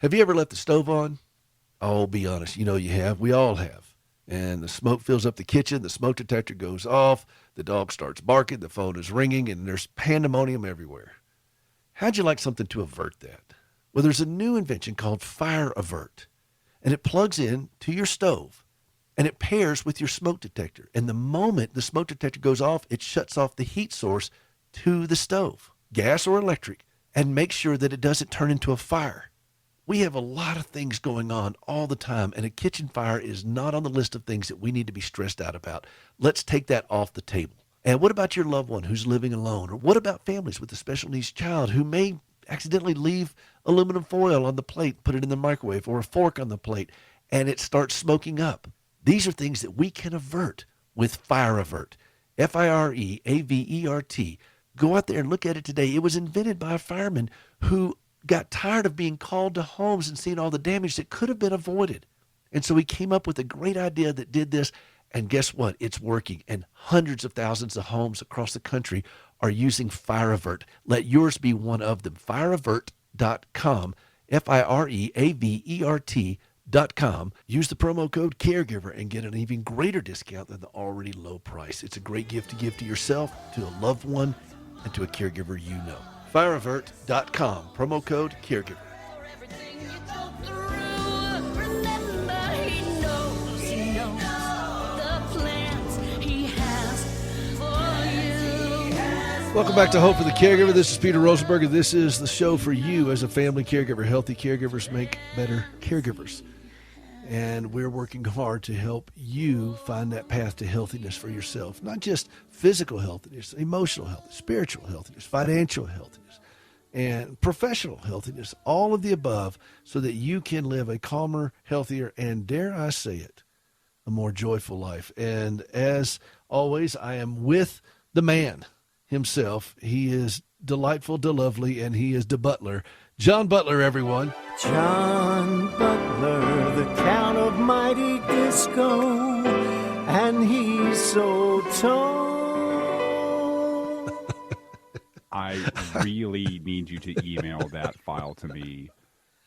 Have you ever left the stove on? Oh, be honest. You know you have. We all have. And the smoke fills up the kitchen. The smoke detector goes off. The dog starts barking. The phone is ringing, and there's pandemonium everywhere. How'd you like something to avert that? Well, there's a new invention called Fire Avert, and it plugs in to your stove, and it pairs with your smoke detector. And the moment the smoke detector goes off, it shuts off the heat source to the stove, gas or electric, and makes sure that it doesn't turn into a fire. We have a lot of things going on all the time, and a kitchen fire is not on the list of things that we need to be stressed out about. Let's take that off the table. And what about your loved one who's living alone? Or what about families with a special needs child who may accidentally leave aluminum foil on the plate, put it in the microwave, or a fork on the plate, and it starts smoking up? These are things that we can avert with Fire Avert. Fireavert. Go out there and look at it today. It was invented by a fireman who got tired of being called to homes and seeing all the damage that could have been avoided. And so he came up with a great idea that did this. And guess what? It's working. And hundreds of thousands of homes across the country are using Fire Avert. Let yours be one of them. Fireavert.com. Fireavert.com. Use the promo code caregiver and get an even greater discount than the already low price. It's a great gift to give to yourself, to a loved one, and to a caregiver you know. Fireavert.com. Promo code caregiver. Welcome back to Hope for the Caregiver. This is Peter Rosenberg, and this is the show for you as a family caregiver. Healthy caregivers make better caregivers. And we're working hard to help you find that path to healthiness for yourself. Not just physical healthiness, emotional healthiness, spiritual healthiness, financial healthiness, and professional healthiness, all of the above, so that you can live a calmer, healthier, and dare I say it, a more joyful life. And as always, I am with the man himself. He is delightful, lovely, and he is the butler. John Butler, everyone. John Butler, the Count of Mighty Disco, and he's so tall. I really need you to email that file to me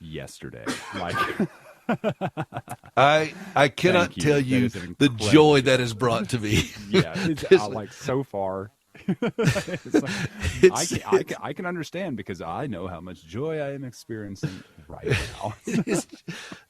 yesterday. Like, I cannot tell you the joy that is brought to me. Yeah, it's like so far. It's like, I can understand because I know how much joy I am experiencing right now.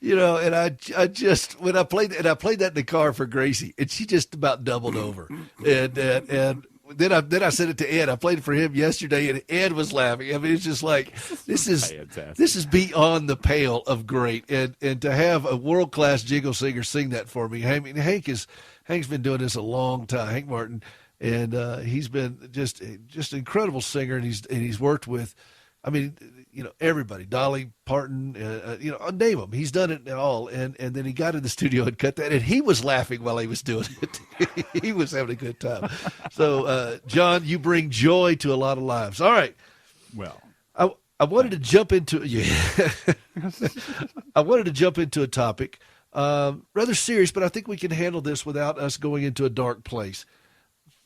You know, and I just when I played that in the car for Gracie, and she just about doubled over, and then I sent it to Ed. I played it for him yesterday, and Ed was laughing. I mean, it's just like this is beyond the pale of great, and to have a world class jingle singer sing that for me. I mean, Hank's been doing this a long time, Hank Martin. And he's been just an incredible singer, and he's worked with, I mean, you know, everybody, Dolly Parton, you know, name them. He's done it all, and then he got in the studio and cut that, and he was laughing while he was doing it. He was having a good time. So, John, you bring joy to a lot of lives. All right. Well, I wanted to jump into I wanted to jump into a topic rather serious, but I think we can handle this without us going into a dark place.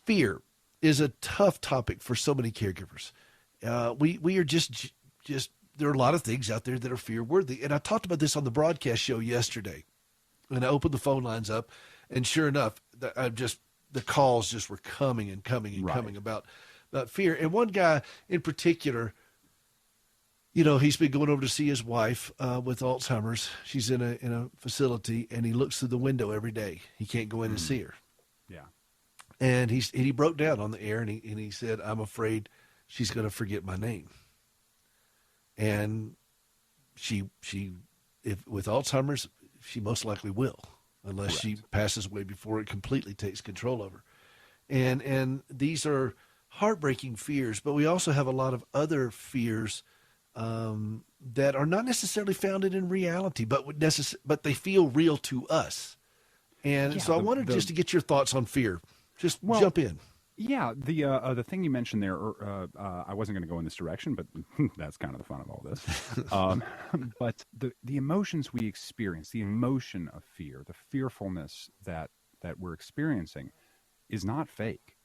Fear is a tough topic for so many caregivers. We are just there are a lot of things out there that are fear worthy. And I talked about this on the broadcast show yesterday, and I opened the phone lines up, and sure enough, the calls just were coming and coming and coming about fear. And one guy in particular, you know, he's been going over to see his wife with Alzheimer's. She's in a facility, and he looks through the window every day. He can't go in and see her. yeah. And he broke down on the air, and he said, "I'm afraid she's going to forget my name." And she if with Alzheimer's, she most likely will, unless she passes away before it completely takes control of her. And these are heartbreaking fears, but we also have a lot of other fears that are not necessarily founded in reality, but they feel real to us. And so I wanted just to get your thoughts on fear. Just jump in. Yeah, the thing you mentioned there, I wasn't going to go in this direction, but that's kind of the fun of all this. But the emotions we experience, the emotion of fear, the fearfulness that we're experiencing is not fake.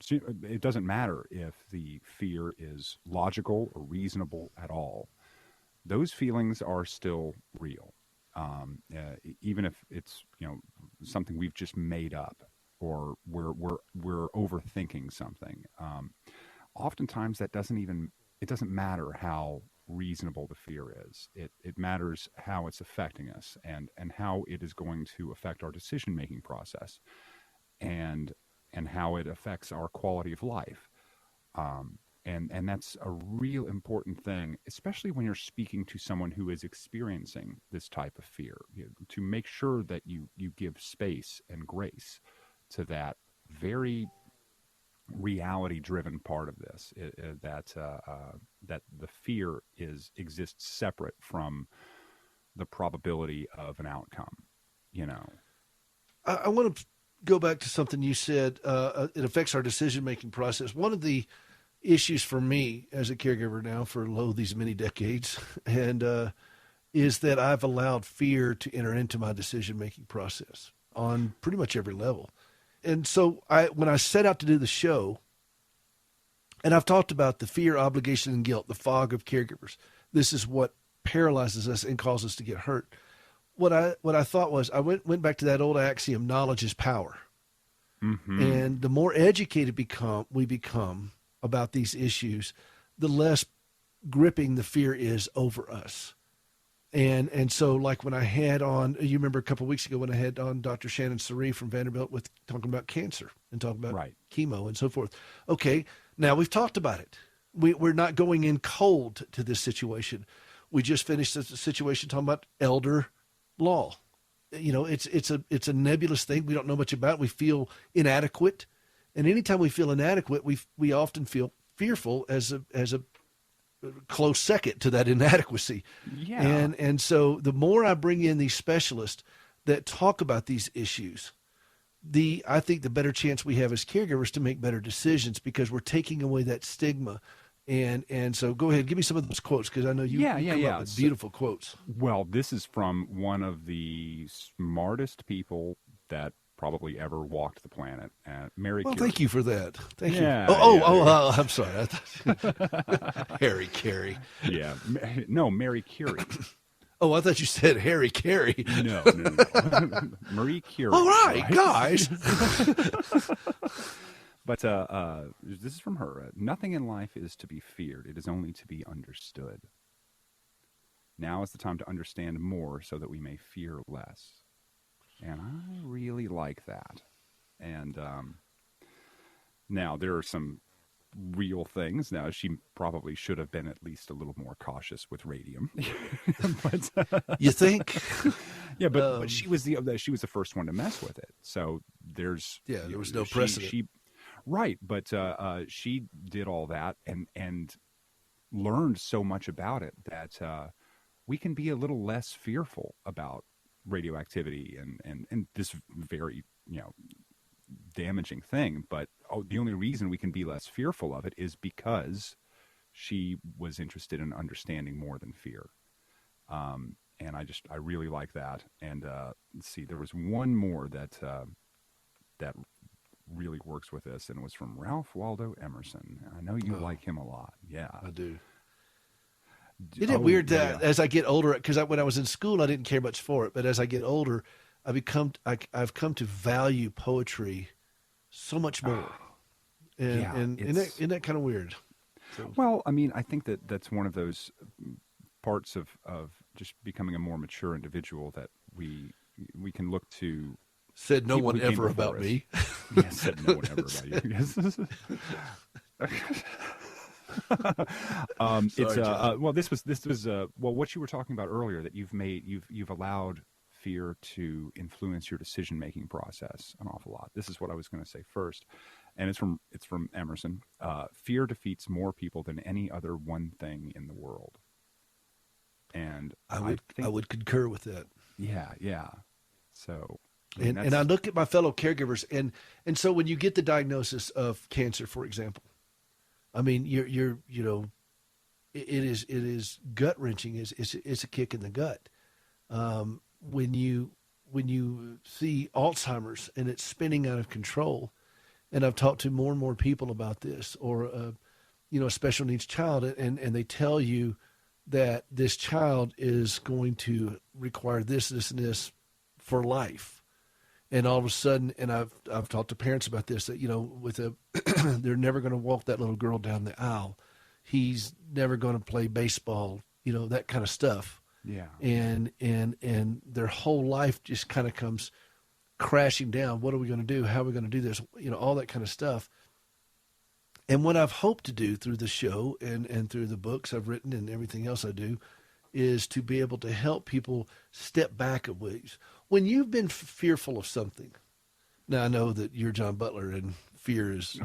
It doesn't matter if the fear is logical or reasonable at all. those feelings are still real. Even if it's, something we've just made up, or we're overthinking something. Oftentimes it doesn't matter how reasonable the fear is. It matters how it's affecting us, and how it is going to affect our decision making process, and how it affects our quality of life. And that's a real important thing, especially when you're speaking to someone who is experiencing this type of fear, to make sure that you give space and grace to that very reality-driven part of this, that the fear exists separate from the probability of an outcome. I want to go back to something you said. It affects our decision-making process. One of the issues for me as a caregiver now for these many decades, and is that I've allowed fear to enter into my decision-making process on pretty much every level. And so when I set out to do the show, and I've talked about the fear, obligation, and guilt, the fog of caregivers. This is what paralyzes us and causes us to get hurt. What I thought was, I went back to that old axiom, knowledge is power. Mm-hmm. And the more educated we become about these issues, the less gripping the fear is over us. And so, like when I had on, you remember a couple of weeks ago when I had on Dr. Shannon Surrey from Vanderbilt with talking about cancer and talking about chemo and so forth. Okay, now we've talked about it. We're not going in cold to this situation. We just finished a situation talking about elder law. It's a nebulous thing. We don't know much about it. We feel inadequate, and anytime we feel inadequate, we often feel fearful as a close second to that inadequacy. Yeah. And so the more I bring in these specialists that talk about these issues, I think the better chance we have as caregivers to make better decisions, because we're taking away that stigma. And so go ahead, give me some of those quotes, because I know you come up with beautiful quotes. Well, this is from one of the smartest people that probably ever walked the planet, Mary Curie. Thank you for that. Thank you. I'm sorry. I thought Harry Carey. Yeah. No, Mary Curie. I thought you said Harry Carey. No. Marie Curie. All right, guys. But this is from her. Nothing in life is to be feared. It is only to be understood. Now is the time to understand more so that we may fear less. And I really like that. And now there are some real things. Now, she probably should have been at least a little more cautious with radium. But, you think? Yeah, but she was the first one to mess with it. So there was no precedent. Right, but she did all that and learned so much about it that we can be a little less fearful about radioactivity and this very damaging thing. But the only reason we can be less fearful of it is because she was interested in understanding more than fear. And I really like that. And let's see, there was one more that really works with this, and it was from Ralph Waldo Emerson. I know you like him a lot. Yeah, I do. Isn't it weird that as I get older, because when I was in school, I didn't care much for it, but as I get older, I've come to value poetry so much more. And isn't that kind of weird? So. Well, I mean, I think that's one of those parts of just becoming a more mature individual that we can look to. Said no one ever about me. Yes, said no one ever about you. Yes. This was what you were talking about earlier, that you've allowed fear to influence your decision making process an awful lot. This is what I was going to say first, and it's from Emerson. Fear defeats more people than any other one thing in the world. And I would concur with that. Yeah. So. And I look at my fellow caregivers, and so when you get the diagnosis of cancer, for example, I mean, it is gut wrenching. It's a kick in the gut. When you see Alzheimer's and it's spinning out of control, and I've talked to more and more people about this, or a special needs child, and they tell you that this child is going to require this, this, and this for life. And all of a sudden, and I've talked to parents about this, that, with they're never going to walk that little girl down the aisle. He's never going to play baseball, that kind of stuff. Yeah. And their whole life just kind of comes crashing down. What are we going to do? How are we going to do this? All that kind of stuff. And what I've hoped to do through the show and through the books I've written and everything else I do is to be able to help people step back a ways. When you've been fearful of something, now I know that you're John Butler and fear is,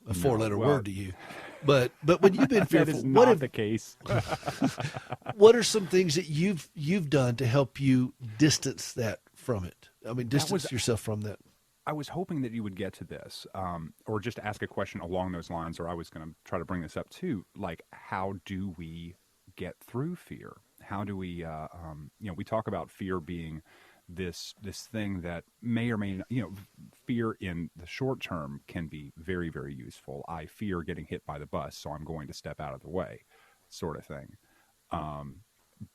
a four-letter word to you. But when you've been fearful, that is not the case. What are some things that you've done to help you distance that from it? I mean, distance yourself from that. I was hoping that you would get to this, or just ask a question along those lines, or I was going to try to bring this up too. Like, how do we get through fear? How do we, we talk about fear being this thing that may or may not, fear in the short term can be very, very useful. I fear getting hit by the bus, so I'm going to step out of the way, sort of thing.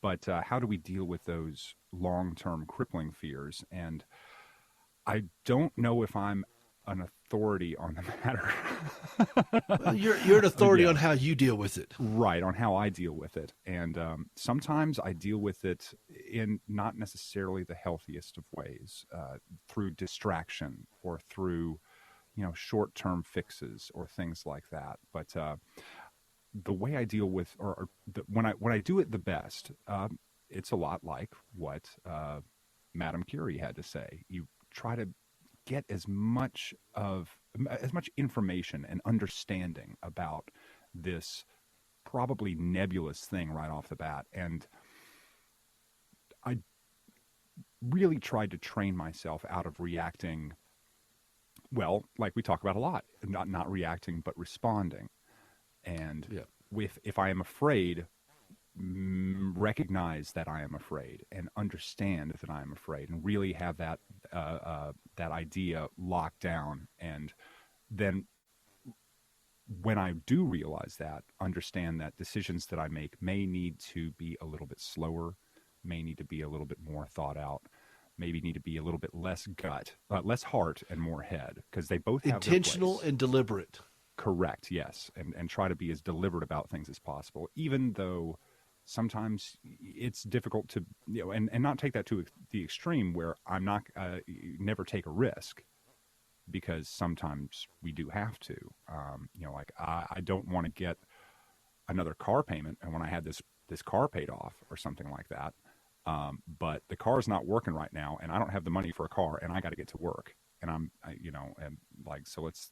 But how do we deal with those long-term crippling fears? And I don't know if I'm an authority on the matter. Well, you're an authority on how you deal with it. Right, on how I deal with it. And sometimes I deal with it in not necessarily the healthiest of ways, through distraction or through, short-term fixes or things like that. But the way I deal with, when I do it the best, it's a lot like what Madame Curie had to say. You try to get as much information and understanding about this probably nebulous thing right off the bat. And I really tried to train myself out of reacting, well, like we talk about a lot, not reacting, but responding. And if I am afraid, recognize that I am afraid and understand that I am afraid, and really have that idea locked down. And then when I do realize that, understand that decisions that I make may need to be a little bit slower, may need to be a little bit more thought out, maybe need to be a little bit less less heart and more head, because they both have intentional their place. And deliberate. Correct, yes. And try to be as deliberate about things as possible, even though sometimes it's difficult to, and not take that to the extreme where I'm not, never take a risk, because sometimes we do have to. Like I don't want to get another car payment, and when I had this car paid off or something like that, but the car's not working right now, and I don't have the money for a car, and I got to get to work, and so let's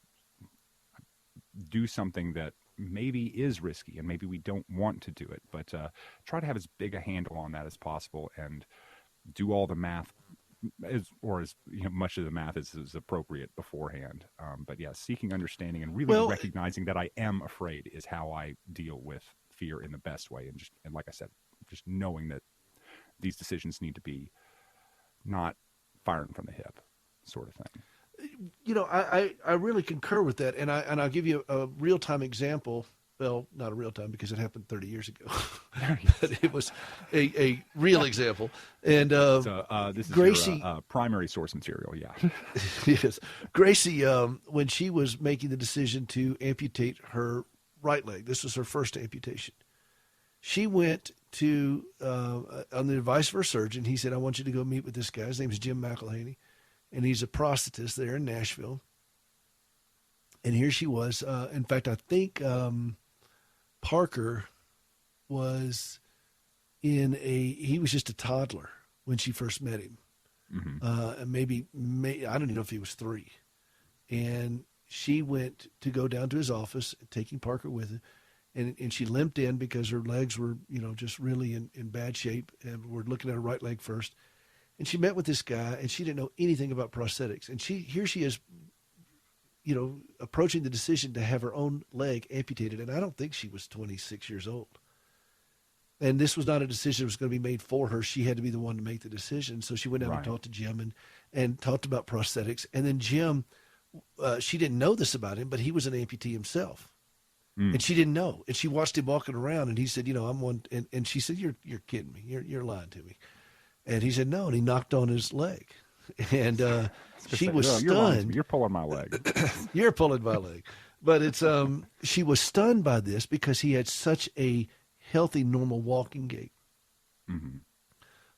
do something that maybe is risky, and maybe we don't want to do it, but try to have as big a handle on that as possible, and do all the math as much of the math as is appropriate beforehand. But yeah, seeking understanding and really recognizing that I am afraid is how I deal with fear in the best way. And like I said, just knowing that these decisions need to be not firing from the hip, sort of thing. I really concur with that, and I'll give you a real-time example. Well, not a real time because it happened 30 years ago, but it was a real example. And this is Gracie, your primary source material, yeah. Yes, Gracie, when she was making the decision to amputate her right leg, this was her first amputation. She went to on the advice of her surgeon. He said, "I want you to go meet with this guy. His name is Jim McElhaney, and he's a prosthetist there in Nashville." And here she was. In fact, I think Parker was he was just a toddler when she first met him. Mm-hmm. And I don't even know if he was 3. And she went to go down to his office, taking Parker with her. And she limped in because her legs were, just really in bad shape. And we're looking at her right leg first. And she met with this guy, and she didn't know anything about prosthetics. And here she is, approaching the decision to have her own leg amputated. And I don't think she was 26 years old. And this was not a decision that was going to be made for her. She had to be the one to make the decision. So she went down and talked to Jim and talked about prosthetics. And then Jim, she didn't know this about him, but he was an amputee himself. And she didn't know. And she watched him walking around, and he said, I'm one. And she said, you're kidding me. You're lying to me. And he said, no. And he knocked on his leg. And she was stunned. You're pulling my leg. You're pulling my leg. But it's she was stunned by this because he had such a healthy, normal walking gait. Mm-hmm.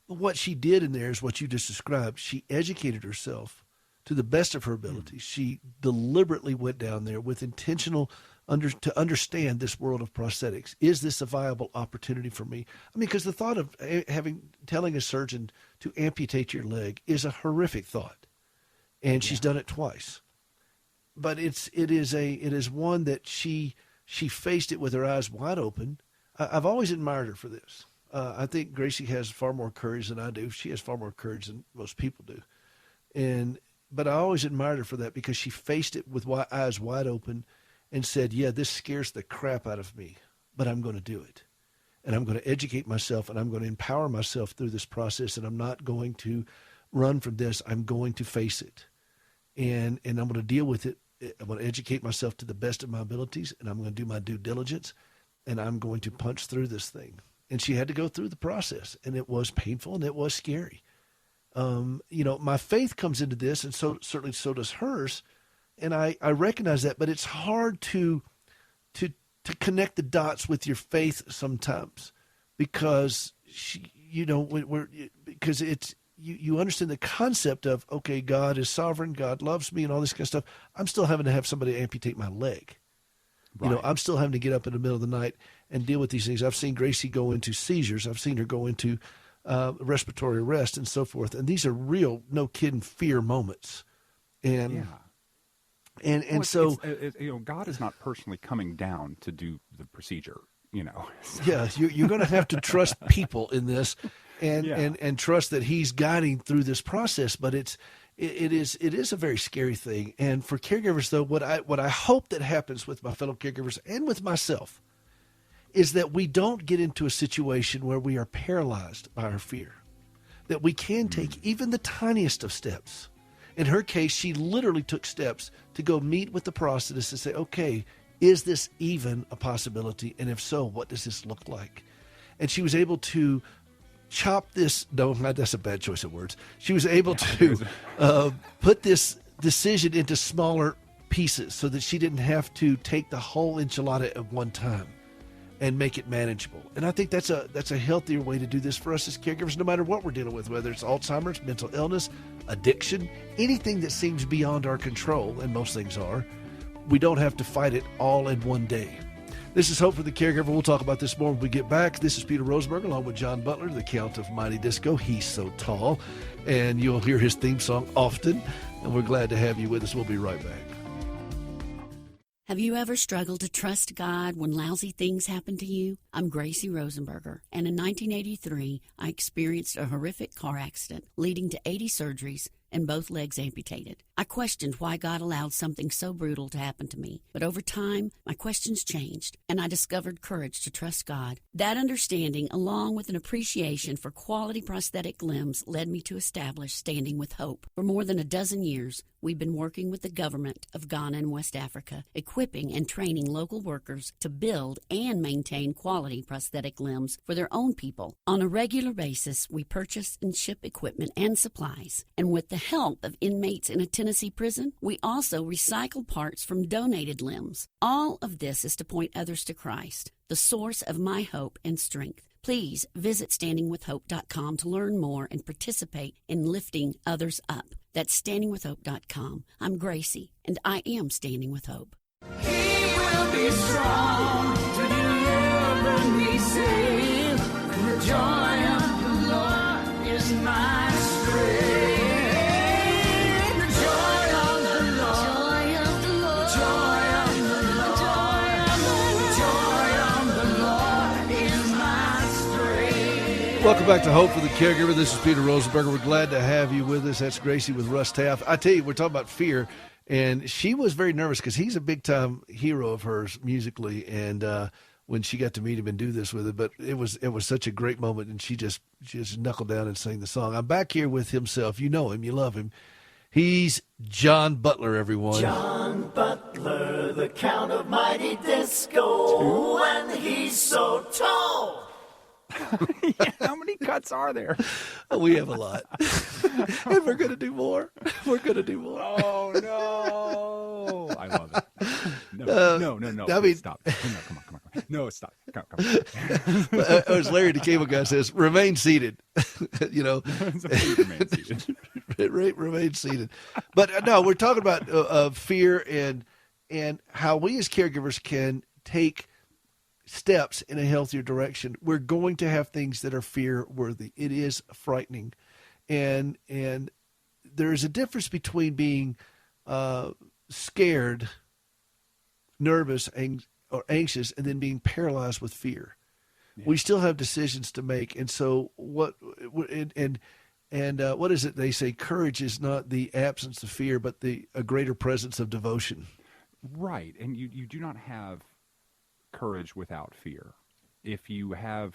But what she did in there is what you just described. She educated herself to the best of her abilities. She deliberately went down there with intentional to understand this world of prosthetics. Is this a viable opportunity for me? I mean, because the thought of telling a surgeon to amputate your leg is a horrific thought, and she's done it twice. But it is one that she faced it with her eyes wide open. I've always admired her for this. I think Gracie has far more courage than I do. She has far more courage than most people do, but I always admired her for that because she faced it with eyes wide open and said, yeah, this scares the crap out of me, but I'm going to do it. And I'm going to educate myself, and I'm going to empower myself through this process, and I'm not going to run from this. I'm going to face it, and I'm going to deal with it. I'm going to educate myself to the best of my abilities, and I'm going to do my due diligence, and I'm going to punch through this thing. And she had to go through the process, and it was painful, and it was scary. My faith comes into this, and so certainly so does hers. And I recognize that, but it's hard to connect the dots with your faith sometimes because because it's you understand the concept of, okay, God is sovereign, God loves me, and all this kind of stuff. I'm still having to have somebody amputate my leg. Right. I'm still having to get up in the middle of the night and deal with these things. I've seen Gracie go into seizures. I've seen her go into respiratory arrest and so forth. And these are real, no kidding, fear moments. And so God is not personally coming down to do the procedure. Yeah, you're going to have to trust people in this, and trust that He's guiding through this process. But it is a very scary thing. And for caregivers, though, what I hope that happens with my fellow caregivers and with myself is that we don't get into a situation where we are paralyzed by our fear. That we can take even the tiniest of steps. In her case, she literally took steps to go meet with the prosthetist and say, okay, is this even a possibility? And if so, what does this look like? And she was able to chop this. No, that's a bad choice of words. She was able to put this decision into smaller pieces so that she didn't have to take the whole enchilada at one time and make it manageable. And I think that's a healthier way to do this for us as caregivers, no matter what we're dealing with, whether it's Alzheimer's, mental illness, addiction, anything that seems beyond our control, and most things are. We don't have to fight it all in one day. This is Hope for the Caregiver. We'll talk about this more when we get back. This is Peter Rosenberg along with John Butler, the Count of Mighty Disco. He's so tall, and you'll hear his theme song often, and we're glad to have you with us. We'll be right back. Have you ever struggled to trust God when lousy things happen to you? I'm Gracie Rosenberger, and in 1983, I experienced a horrific car accident leading to 80 surgeries and both legs amputated. I questioned why God allowed something so brutal to happen to me, but over time, my questions changed, and I discovered courage to trust God. That understanding, along with an appreciation for quality prosthetic limbs, led me to establish Standing with Hope. For more than a dozen years, we've been working with the government of Ghana and West Africa, equipping and training local workers to build and maintain quality prosthetic limbs for their own people. On a regular basis, we purchase and ship equipment and supplies, and with the help of inmates in a Tennessee prison, we also recycle parts from donated limbs. All of this is to point others to Christ, the source of my hope and strength. Please visit standingwithhope.com to learn more and participate in lifting others up. That's standingwithhope.com. I'm Gracie, and I am Standing with Hope. He will be strong to deliver me safe. The joy of the Lord is my strength. The joy of the Lord, joy of the Lord, joy of the Lord, joy of the Lord is my strength. Welcome back to Hope for the Caregiver. This is Peter Rosenberger. We're glad to have you with us. That's Gracie with Russ Taff. I tell you, we're talking about fear. And she was very nervous because he's a big-time hero of hers musically, and when she got to meet him and do this with him, but it was such a great moment, and she just knuckled down and sang the song. I'm back here with himself. You know him. You love him. He's John Butler, everyone. John Butler. Hitler, the Count of Mighty Disco, and he's so tall. Yeah, how many cuts are there? We have a lot. And we're going to do more. We're going to do more. Oh no! I love it. No. I mean, stop. No, come on. No, stop. Come on. as Larry the Cable Guy says, remain seated. You know, Remain seated. remain seated. But no, we're talking about fear and how we as caregivers can take steps in a healthier direction. We're going to have things that are fear worthy. It is frightening, and there is a difference between being scared, nervous, or anxious, and then being paralyzed with fear. Yeah. We still have decisions to make, and so what is it they say? Courage is not the absence of fear, but a greater presence of devotion. Right, and you do not have courage without fear. If you have,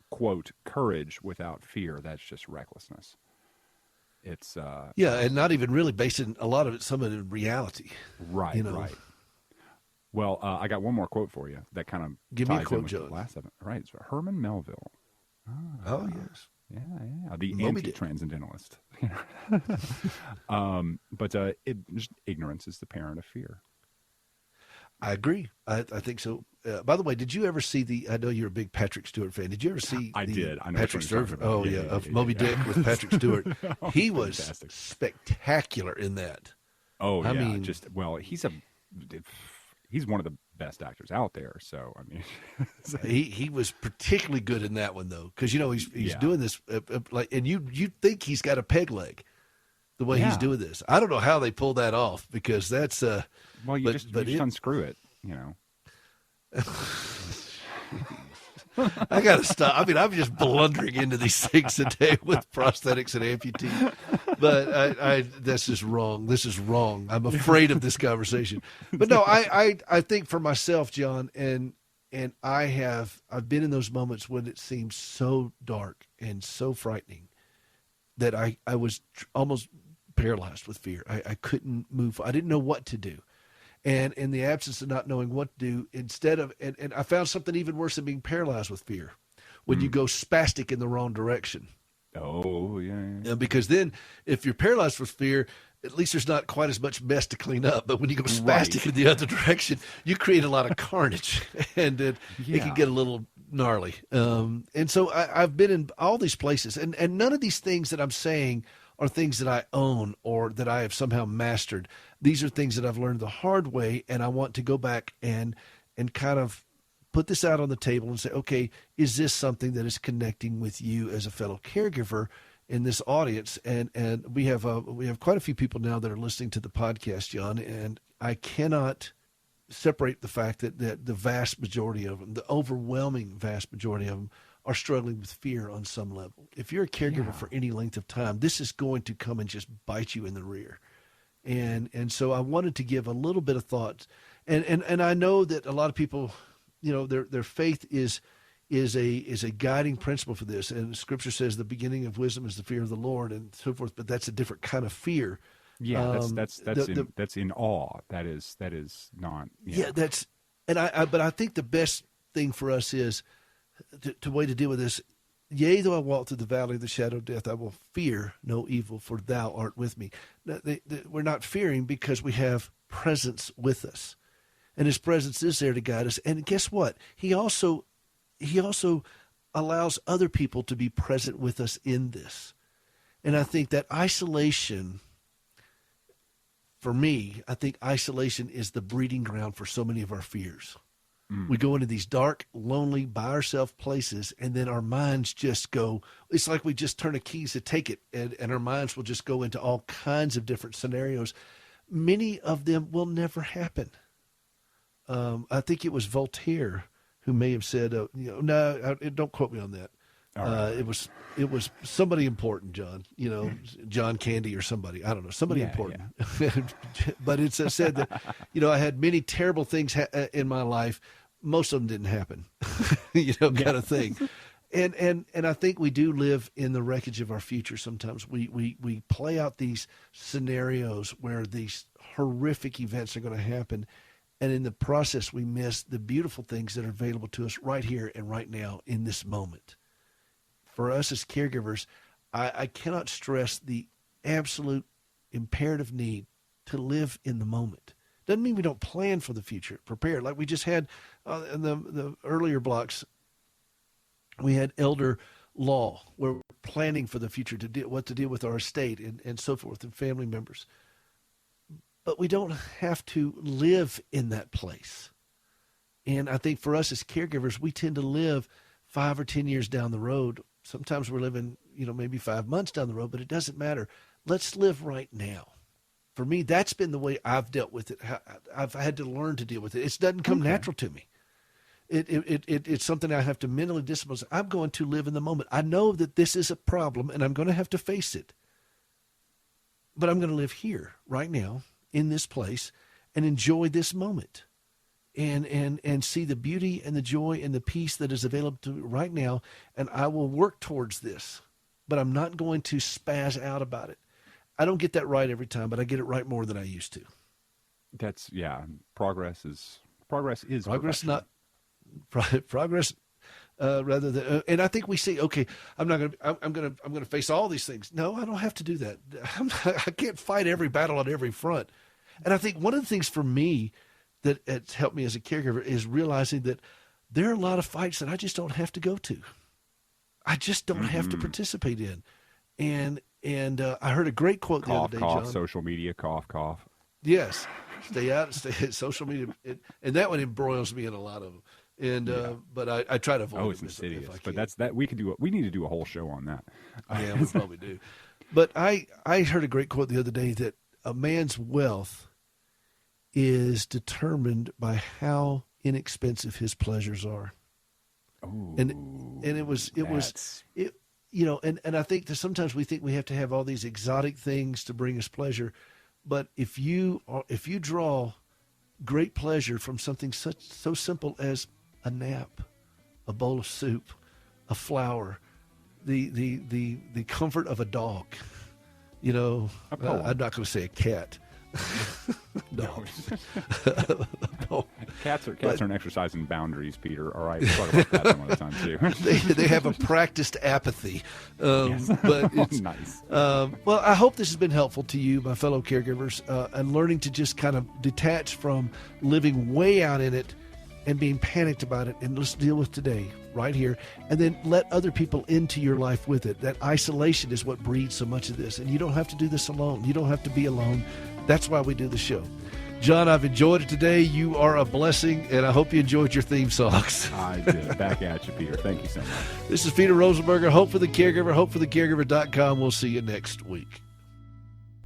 quote, courage without fear, that's just recklessness. It's and not even really based in a lot of it, some of it in reality. Right, you know? right. Well, I got one more quote for you that kind of give me a ties quote, in with John. the last of it. Right, it's Herman Melville. Oh yes, yeah, the Moby anti-transcendentalist. Just ignorance is the parent of fear. I agree. I think so. By the way, did you ever see I know you're a big Patrick Stewart fan. Did you ever see I did. I know Patrick what you're Stewart? talking about. Oh, Yeah, of Moby Dick with Patrick Stewart. He was fantastic. spectacular in that. Oh, I yeah. mean, He's one of the best actors out there. So, I mean. he was particularly good in that one, though, because, he's doing this, and you think he's got a peg leg the way he's doing this. I don't know how they pull that off, because that's well, you just unscrew it, I got to stop. I mean, I'm just blundering into these things today with prosthetics and amputees, but that's just wrong. This is wrong. I'm afraid of this conversation. But no, I think for myself, John, and I've been in those moments when it seems so dark and so frightening that I was almost paralyzed with fear. I couldn't move. I didn't know what to do. And in the absence of not knowing what to do, instead of, and I found something even worse than being paralyzed with fear, when you go spastic in the wrong direction. Oh, yeah. Because then if you're paralyzed with fear, at least there's not quite as much mess to clean up. But when you go spastic in the other direction, you create a lot of carnage, and it can get a little gnarly. And so I've been in all these places, and none of these things that I'm saying are things that I own or that I have somehow mastered. These are things that I've learned the hard way, and I want to go back and kind of put this out on the table and say, okay, is this something that is connecting with you as a fellow caregiver in this audience? And we have quite a few people now that are listening to the podcast, John, and I cannot separate the fact that the vast majority of them, the overwhelming vast majority of them, are struggling with fear on some level. If you're a caregiver for any length of time, this is going to come and just bite you in the rear. And so I wanted to give a little bit of thought. And I know that a lot of people, their faith is a guiding principle for this. And Scripture says the beginning of wisdom is the fear of the Lord and so forth, but that's a different kind of fear. Yeah, that's in awe. That is not. Yeah, that's, but I think the best thing for us is the way to deal with this. Yea, though I walk through the valley of the shadow of death, I will fear no evil, for thou art with me. We're not fearing because we have presence with us, and his presence is there to guide us. And guess what? He also allows other people to be present with us in this. And I think that isolation, for me, I think isolation is the breeding ground for so many of our fears. We go into these dark, lonely, by ourselves places, and then our minds just go, it's like we just turn the keys to take it, and our minds will just go into all kinds of different scenarios. Many of them will never happen. I think it was Voltaire who may have said, no, don't quote me on that. It was somebody important, John, John Candy or somebody, I don't know, somebody important. Yeah. But it said that, I had many terrible things in my life. Most of them didn't happen, kind of thing. And I think we do live in the wreckage of our future. Sometimes we play out these scenarios where these horrific events are going to happen. And in the process, we miss the beautiful things that are available to us right here and right now in this moment. For us as caregivers, I cannot stress the absolute imperative need to live in the moment. Doesn't mean we don't plan for the future, prepare. Like we just had in the earlier blocks, we had elder law. We're planning for the future to deal with our estate and so forth and family members. But we don't have to live in that place. And I think for us as caregivers, we tend to live 5 or 10 years down the road. Sometimes we're living, maybe 5 months down the road, but it doesn't matter. Let's live right now. For me, that's been the way I've dealt with it. I've had to learn to deal with it. It doesn't come natural to me. It's something I have to mentally discipline. I'm going to live in the moment. I know that this is a problem, and I'm going to have to face it. But I'm going to live here, right now, in this place, and enjoy this moment, and see the beauty and the joy and the peace that is available to me right now. And I will work towards this, but I'm not going to spaz out about it. I don't get that right every time, but I get it right more than I used to. That's progress is Progress, perfection. not progress. Rather than, and I think we see, okay, I'm going to face all these things. No, I don't have to do that. I can't fight every battle on every front. And I think one of the things for me that has helped me as a caregiver is realizing that there are a lot of fights that I just don't have to go to. I just don't have to participate in. And I heard a great quote the other day, John. Social media, cough. Yes, stay out. Social media, and that one embroils me in a lot of them. And but I try to avoid. Oh, it's insidious. But we need to do a whole show on that. Yeah, we probably do. But I heard a great quote the other day that a man's wealth is determined by how inexpensive his pleasures are. Oh, and it was and I think that sometimes we think we have to have all these exotic things to bring us pleasure, but if you draw great pleasure from something so simple as a nap, a bowl of soup, a flower, the comfort of a dog, I'm not going to say a cat. No. Cats aren't exercising boundaries, Peter. All right, we'll talk about that some other time too. they have a practiced apathy. Yes. But it's nice. Well, I hope this has been helpful to you, my fellow caregivers, and learning to just kind of detach from living way out in it and being panicked about it, and let's deal with today, right here, and then let other people into your life with it. That isolation is what breeds so much of this, and you don't have to do this alone. You don't have to be alone. That's why we do the show. John, I've enjoyed it today. You are a blessing, and I hope you enjoyed your theme songs. I did. Back at you, Peter. Thank you so much. This is Peter Rosenberger, Hope for the Caregiver, hopeforthecaregiver.com. We'll see you next week.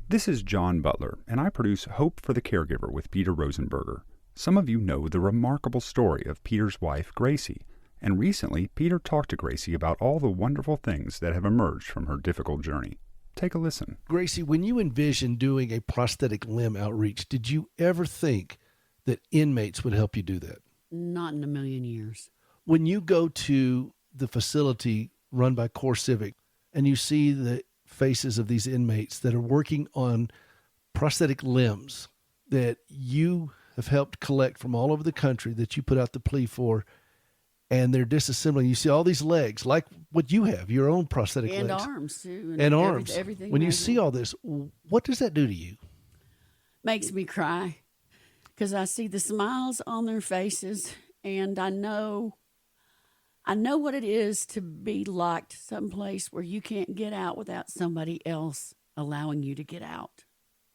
This is John Butler, and I produce Hope for the Caregiver with Peter Rosenberger. Some of you know the remarkable story of Peter's wife, Gracie, and recently Peter talked to Gracie about all the wonderful things that have emerged from her difficult journey. Take a listen. Gracie, when you envisioned doing a prosthetic limb outreach, did you ever think that inmates would help you do that? Not in a million years. When you go to the facility run by Core Civic and you see the faces of these inmates that are working on prosthetic limbs that you have helped collect from all over the country that you put out the plea for, and they're disassembling. You see all these legs, like what you have, your own prosthetic And legs. arms, too. And arms. Everything. When you see all this, what does that do to you? Makes me cry because I see the smiles on their faces, and I know what it is to be locked someplace where you can't get out without somebody else allowing you to get out.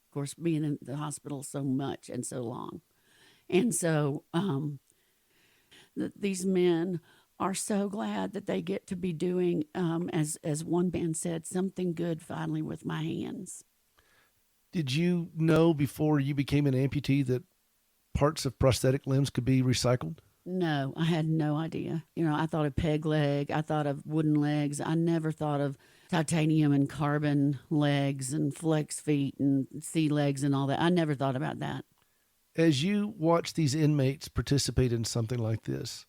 Of course, being in the hospital so much and so long. And so these men are so glad that they get to be doing, as one man said, something good finally with my hands. Did you know before you became an amputee that parts of prosthetic limbs could be recycled? No, I had no idea. I thought of peg leg. I thought of wooden legs. I never thought of titanium and carbon legs and flex feet and sea legs and all that. I never thought about that. As you watch these inmates participate in something like this,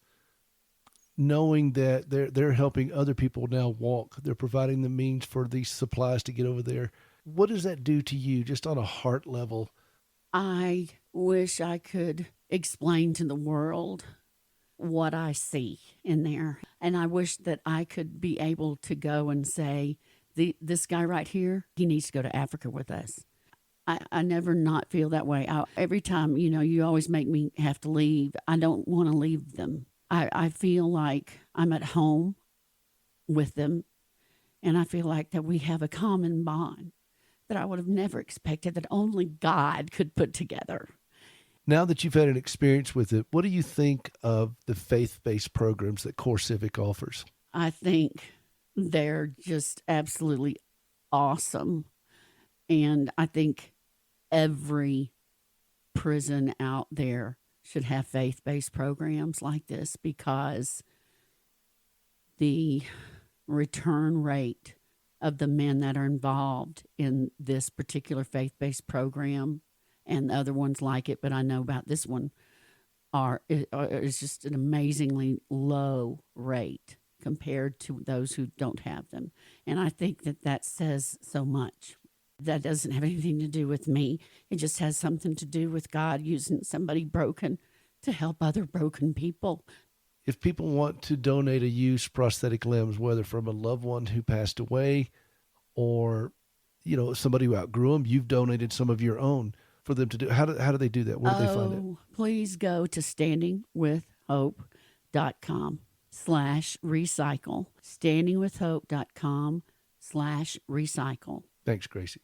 knowing that they're helping other people now walk, they're providing the means for these supplies to get over there, what does that do to you just on a heart level? I wish I could explain to the world what I see in there. And I wish that I could be able to go and say, this guy right here, he needs to go to Africa with us. I never not feel that way. Every time, you always make me have to leave. I don't want to leave them. I feel like I'm at home with them, and I feel like that we have a common bond that I would have never expected, that only God could put together. Now that you've had an experience with it, what do you think of the faith-based programs that Core Civic offers? I think they're just absolutely awesome. And I think every prison out there should have faith-based programs like this, because the return rate of the men that are involved in this particular faith-based program and the other ones like it, but I know about this one, is just an amazingly low rate compared to those who don't have them. And I think that says so much. That doesn't have anything to do with me. It just has something to do with God using somebody broken to help other broken people. If people want to donate a used prosthetic limbs, whether from a loved one who passed away or, somebody who outgrew them, you've donated some of your own for them to do. How do they do that? Where do they find it? Please go to standingwithhope.com/recycle. Standingwithhope.com/recycle. Thanks, Gracie.